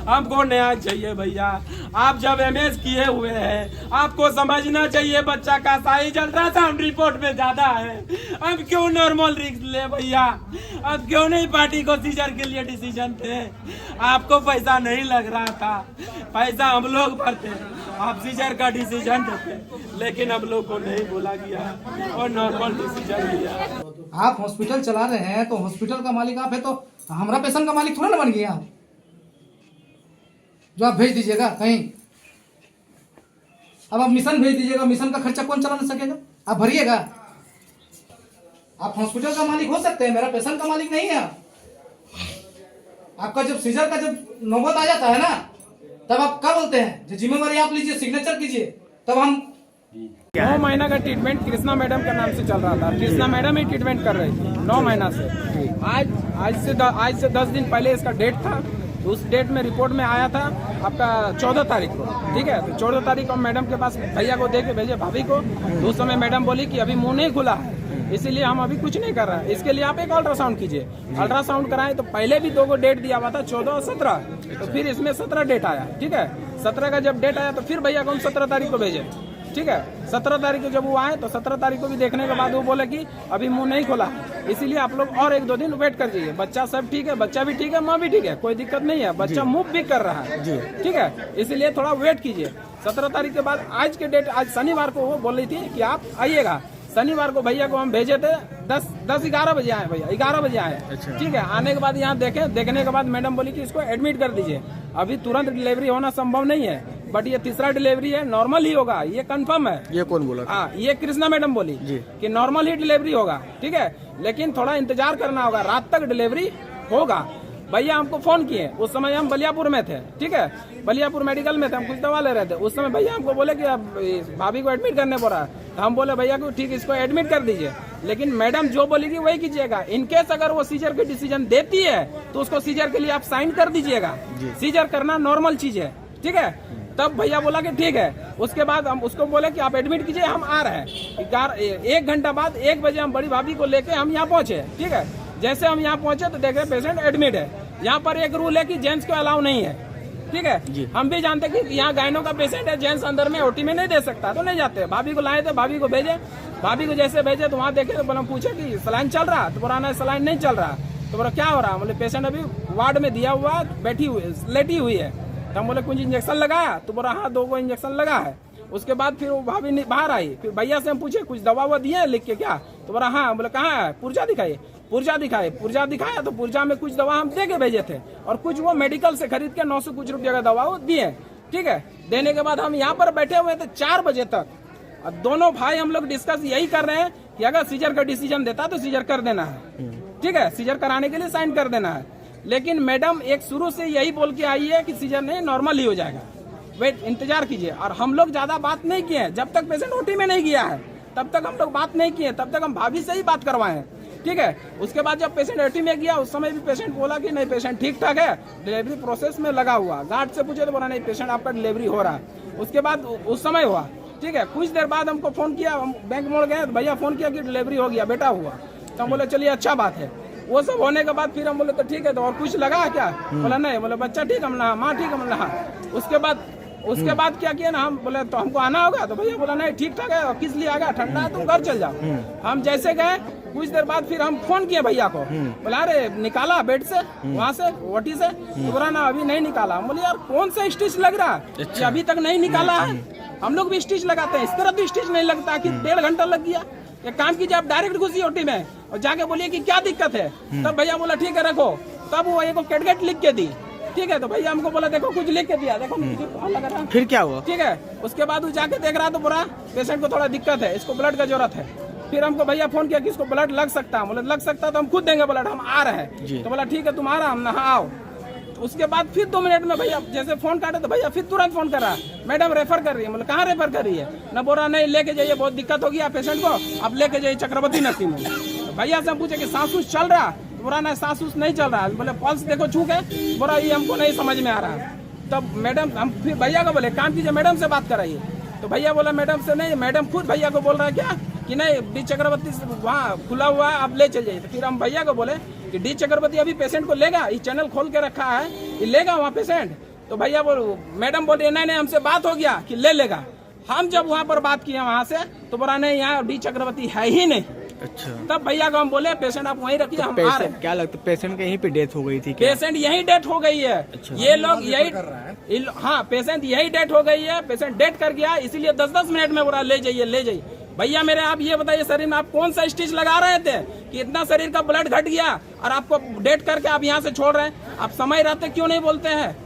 हमको न्याय चाहिए भैया। आप जब एमएस किए हुए हैं आपको समझना चाहिए बच्चा का साइज अल्ट्रासाउंड रिपोर्ट में ज्यादा है। अब क्यों नॉर्मल रिस्क ले भैया? अब क्यों नहीं पार्टी को सीजर के लिए डिसीजन थे? आपको पैसा नहीं लग रहा था, पैसा हम लोग भरते, आप सीजर का डिसीजन देते, लेकिन हम लोग को नहीं बोला गया और नॉर्मल डिसीजन लिया। आप हॉस्पिटल चला रहे हैं तो हॉस्पिटल का मालिक आप है, तो हमारा पेशेंट का मालिक थोड़ा ना बन गया आप, जो आप भेज दीजिएगा कहीं। अब आप मिशन भेज दीजिएगा, मिशन का खर्चा कौन चला नहीं सकेगा? आप भरिएगा। आप हॉस्पिटल का मालिक हो सकते हैं, मेरा पेशेंट का मालिक नहीं है। आपका जब सीजर का जब नौबत आ जाता है ना, तब आप क्या बोलते हैं, जो जिम्मेवारी आप लीजिए, सिग्नेचर कीजिए, तब हम 9 महीना का ट्रीटमेंट कृष्णा मैडम के नाम से चल रहा था। कृष्णा मैडम ही ट्रीटमेंट कर रही थी 9 महीना से। आज से 10 दिन पहले इसका डेट था। उस डेट में रिपोर्ट में आया था आपका 14 तारीख को, ठीक है। तो 14 तारीख को मैडम के पास भैया को दे के भेजे, भाभी को। तो उस समय मैडम बोली कि अभी मुंह नहीं खुला है, इसीलिए हम अभी कुछ नहीं कर रहे हैं, इसके लिए आप एक अल्ट्रासाउंड कीजिए। अल्ट्रासाउंड कराएं तो पहले भी 2 को डेट दिया हुआ था, 14 और 17। तो फिर इसमें 17 डेट आया, ठीक है। 17 का जब डेट आया तो फिर भैया को हम 17 तारीख को भेजे, ठीक है। 17 तारीख को जब वो आए तो 17 तारीख को भी देखने के बाद वो बोले कि अभी मुंह नहीं खोला, इसीलिए आप लोग और 1-2 दिन वेट कर दीजिए। बच्चा सब ठीक है, बच्चा भी ठीक है, माँ भी ठीक है, कोई दिक्कत नहीं है, बच्चा मूव भी कर रहा है, ठीक है। इसलिए थोड़ा वेट कीजिए। 17 तारीख के बाद आज के डेट, आज शनिवार को वो बोल रही थी कि आप आइएगा। शनिवार को भैया को हम भेजे थे 10-11 बजे आए भैया, 11 बजे आए, ठीक है। आने के बाद यहाँ देखने के बाद मैडम बोली कि इसको एडमिट कर दीजिए। अभी तुरंत डिलीवरी होना संभव नहीं है, बट ये तीसरा डिलीवरी है, नॉर्मल ही होगा, ये कंफर्म है। ये कौन बोला? हाँ, ये कृष्णा मैडम बोली कि नॉर्मल ही डिलीवरी होगा, ठीक है। लेकिन थोड़ा इंतजार करना होगा, रात तक डिलीवरी होगा। भैया हमको फोन किए, उस समय हम बलियापुर में थे, ठीक है, बलियापुर मेडिकल में थे, हम कुछ दवा ले रहे थे। उस समय भैया हमको बोले कि अब भाभी को एडमिट करने पड़ा। तो हम बोले भैया को ठीक, इसको एडमिट कर दीजिए, लेकिन मैडम जो बोलेगी वही कीजिएगा। इनकेस अगर वो सीजर के डिसीजन देती है तो उसको सीजर के लिए आप साइन कर दीजिएगा। सीजर करना नॉर्मल चीज है, ठीक है। तब भैया बोला कि ठीक है। उसके बाद हम उसको बोले कि आप एडमिट कीजिए, हम आ रहे हैं। 1 घंटा बाद 1 बजे हम बड़ी भाभी को लेके हम यहाँ पहुंचे, ठीक है। जैसे हम यहाँ पहुंचे तो देख रहे पेशेंट एडमिट है। यहाँ पर एक रूल है कि जेंट्स को अलाउ नहीं है, ठीक है। हम भी जानते कि यहाँ गायनों का पेशेंट है, जेंट्स अंदर में ओटी में नहीं दे सकता, तो नहीं जाते। भाभी को लाए थे, भाभी को भेजे। भाभी को जैसे भेजे तो वहाँ देखे तो बोला, पूछे कि सलाइन चल रहा? तो बोला नहीं, सलाइन नहीं चल रहा। तो बोला क्या हो रहा? बोले पेशेंट अभी वार्ड में दिया हुआ, बैठी हुई, लेटी हुई है। तो हम बोले कुछ इंजेक्शन लगाया? तो बोला हाँ, 2 को इंजेक्शन लगा है। उसके बाद फिर वो भाभी बाहर आई, फिर भैया से हम पूछे कुछ दवा हुआ दिए लिख के क्या? तो बोला हाँ। बोले कहाँ है? पुर्जा दिखाइए। पुर्जा दिखाया तो पुर्जा में कुछ दवा हम दे के भेजे थे, और कुछ वो मेडिकल से खरीद के 900 कुछ रुपये का दवा वो दिए, ठीक है। देने के बाद हम यहाँ पर बैठे हुए थे 4 बजे तक, और दोनों भाई हम लोग डिस्कस यही कर रहे हैं कि अगर सीजर का डिसीजन देता तो सीजर कर देना है, ठीक है, सीजर कराने के लिए साइन कर देना है। लेकिन मैडम एक शुरू से यही बोल के आई है कि सीजर नहीं, नॉर्मल ही हो जाएगा, वेट, इंतजार कीजिए। और हम लोग ज्यादा बात नहीं किए हैं, जब तक पेशेंट ओटी में नहीं गया है तब तक हम लोग बात नहीं किए, तब तक हम भाभी से ही बात करवाए हैं, ठीक है। उसके बाद जब पेशेंट ओटी में गया उस समय भी पेशेंट बोला कि नहीं, पेशेंट ठीक ठाक है, डिलीवरी प्रोसेस में लगा हुआ। गार्ड से पूछे तो बोला नहीं, पेशेंट आपका डिलीवरी हो रहा है। उसके बाद उस समय हुआ, ठीक है। कुछ देर बाद हमको फोन किया, हम बैंक मोड़ गए, भैया फोन किया कि डिलीवरी हो गया, बेटा हुआ। तो हम बोले चलिए अच्छा बात है। वो सब होने के बाद फिर हम बोले तो ठीक है, तो और कुछ लगा क्या? बोला नहीं। बोले बच्चा ठीक, हम नहा, माँ ठीक, हम नहा। उसके बाद क्या किया ना, हम बोले तो हमको आना होगा। तो भैया बोला नहीं ठीक ठाक है, किस लिए आ गया, ठंडा है, तुम घर चल जाओ। हम जैसे गए कुछ देर बाद फिर हम फोन किए भैया को, बोला अरे निकाला बेड से, वहाँ से ओटी से? तो बोला ना अभी नहीं निकाला। बोले यार कौन सा स्टिच लग रहा है, अभी तक नहीं निकाला है? हम लोग भी स्टिच लगाते हैं, इस तरह तो स्टिच नहीं लगता कि 1.5 घंटा लग गया। एक काम कीजिए, आप डायरेक्ट घुसी ओटी में और जाके बोलिए कि क्या दिक्कत है। तब भैया बोला ठीक है रखो। तब वो एक कैटगेट लिख के दी, ठीक है। तो भैया हमको बोला देखो कुछ लिख के दिया, देखो लगा रहा। फिर क्या हुआ? ठीक है। उसके बाद वो जाके देख रहा तो बोला पेशेंट को थोड़ा दिक्कत है, इसको ब्लड का जरूरत है। फिर हमको भैया फोन किया कि इसको ब्लड लग सकता है। बोले लग सकता तो हम खुद देंगे ब्लड, हम आ रहे हैं। तो बोला ठीक है तुम आ रहा, हम नहा आओ। उसके बाद फिर 2 मिनट में भैया जैसे फोन काटे तो भैया फिर तुरंत फोन कर रहा है, मैडम रेफर कर रही है। मतलब कहाँ रेफर कर रही है? न बोला नहीं लेके जाइए, बहुत दिक्कत होगी आप पेशेंट को, आप लेके जाइए चक्रवर्ती नर्सिंग में। तो भैया से हम पूछे कि सांस उस चल रहा? तो बोला नहीं सांस उस नहीं चल रहा है। बोले पल्स देखो छू के? बोला ये हमको नहीं समझ में आ रहा है। तब मैडम हम फिर भैया को बोले काम कीजिए, मैडम से बात कराइए। तो भैया बोला मैडम से नहीं, मैडम खुद भैया को बोल रहा है क्या कि नहीं डी चक्रवर्ती वहाँ खुला हुआ है, आप ले चल जाइए। तो फिर हम भैया को बोले कि डी चक्रवर्ती अभी पेशेंट को लेगा, ये चैनल खोल के रखा है, ये लेगा वहाँ पेशेंट? तो भैया मैडम बोल रही नहीं हमसे बात हो गया कि ले लेगा। हम जब वहाँ पर बात किए वहाँ से तो बोला नहीं यहाँ डी चक्रवर्ती है ही नहीं। अच्छा, तब भैया को हम बोले पेशेंट आप वहीं रखिए, हम आ रहे हैं। क्या लगता है पेशेंट की यहीं पे डेथ हो गई थी क्या? पेशेंट यही डेथ हो गई है। अच्छा। ये लोग यही हाँ पेशेंट यही डेथ हो गई है, पेशेंट डेथ कर गया, इसीलिए 10-10 मिनट में बोला ले जाइए ले जाइए। भैया मेरे आप ये बताइए शरीर में आप कौन सा स्टिच लगा रहे थे कि इतना शरीर का ब्लड घट गया और आपको डेथ करके आप यहाँ से छोड़ रहे हैं? आप समय रहते क्यों नहीं बोलते हैं?